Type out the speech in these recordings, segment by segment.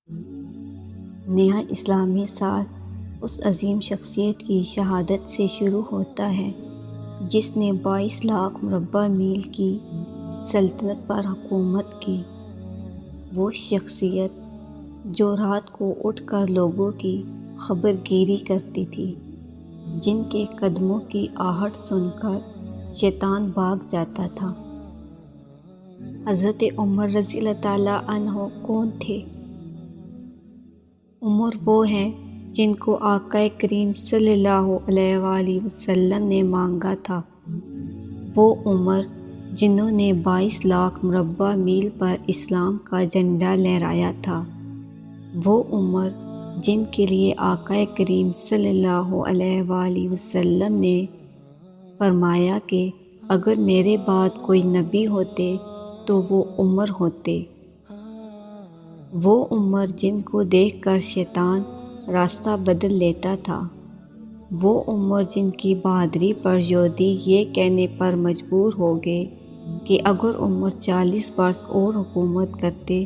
نیا اسلامی سال اس عظیم شخصیت کی شہادت سے شروع ہوتا ہے جس نے 22 لاکھ مربع میل کی سلطنت پر حکومت کی۔ وہ شخصیت جو رات کو اٹھ کر لوگوں کی خبر گیری کرتی تھی، جن کے قدموں کی آہٹ سن کر شیطان بھاگ جاتا تھا۔ حضرت عمر رضی اللہ تعالیٰ عنہ کون تھے؟ عمر وہ ہیں جن کو آقا کریم صلی اللہ علیہ وآلہ وسلم نے مانگا تھا۔ وہ عمر جنہوں نے 22 لاکھ مربع میل پر اسلام کا جھنڈا لہرایا تھا۔ وہ عمر جن کے لیے آقا کریم صلی اللہ علیہ وآلہ وسلم نے فرمایا کہ اگر میرے بعد کوئی نبی ہوتے تو وہ عمر ہوتے۔ وہ عمر جن کو دیکھ کر شیطان راستہ بدل لیتا تھا۔ وہ عمر جن کی بہادری پر یہودی یہ کہنے پر مجبور ہو گئے کہ اگر عمر 40 برس اور حکومت کرتے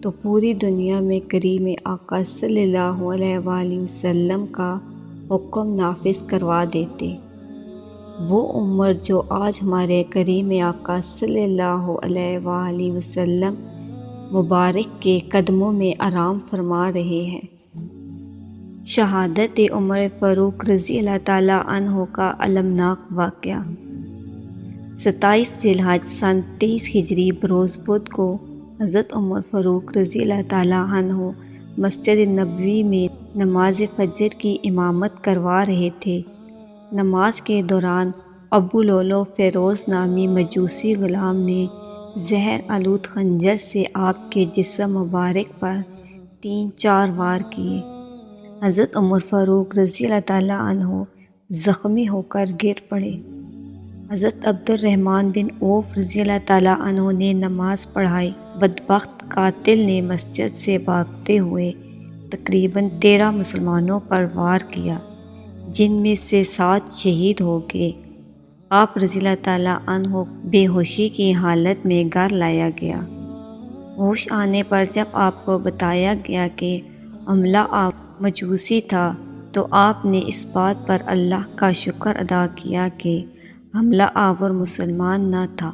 تو پوری دنیا میں کریم آقا صلی اللہ علیہ وآلہ وسلم کا حکم نافذ کروا دیتے۔ وہ عمر جو آج ہمارے کریم آقا صلی اللہ علیہ وآلہ وسلم مبارک کے قدموں میں آرام فرما رہے ہیں۔ شہادت عمر فاروق رضی اللہ تعالیٰ عنہ کا المناک واقعہ۔ 27 ذی الحجہ سن 23 ہجری بروز بدھ کو حضرت عمر فاروق رضی اللہ تعالیٰ عنہ مسجد نبوی میں نماز فجر کی امامت کروا رہے تھے۔ نماز کے دوران ابو لؤلؤ فیروز نامی مجوسی غلام نے زہر آلود خنجر سے آپ کے جسم مبارک پر 3-4 وار کیے۔ حضرت عمر فاروق رضی اللہ تعالیٰ عنہ زخمی ہو کر گر پڑے۔ حضرت عبد الرحمن بن عوف رضی اللہ تعالیٰ عنہ نے نماز پڑھائی۔ بدبخت قاتل نے مسجد سے بھاگتے ہوئے تقریباً 13 مسلمانوں پر وار کیا، جن میں سے 7 شہید ہو گئے۔ آپ رضی اللہ تعالیٰ عنہ بے ہوشی کی حالت میں گھر لایا گیا۔ ہوش آنے پر جب آپ کو بتایا گیا کہ حملہ آور مجوسی تھا تو آپ نے اس بات پر اللہ کا شکر ادا کیا کہ حملہ آور مسلمان نہ تھا۔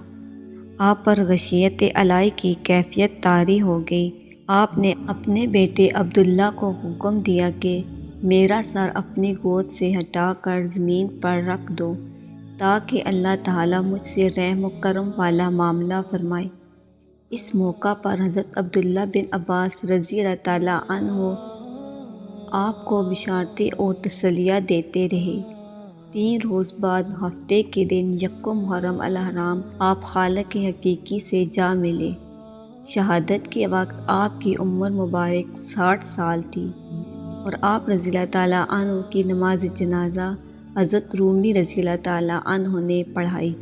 آپ پر غشیت الہی کی کیفیت طاری ہو گئی۔ آپ نے اپنے بیٹے عبداللہ کو حکم دیا کہ میرا سر اپنی گود سے ہٹا کر زمین پر رکھ دو تاکہ اللہ تعالیٰ مجھ سے رحم و کرم والا معاملہ فرمائے۔ اس موقع پر حضرت عبداللہ بن عباس رضی اللہ تعالیٰ عنہ آپ کو بشارتیں اور تسلیاں دیتے رہے۔ 3 روز بعد ہفتے کے دن یکم محرم الحرام آپ خالق حقیقی سے جا ملے۔ شہادت کے وقت آپ کی عمر مبارک 60 سال تھی اور آپ رضی اللہ تعالیٰ عنہ کی نماز جنازہ حضرت رومی رضی اللہ تعالیٰ عنہ نے پڑھائی۔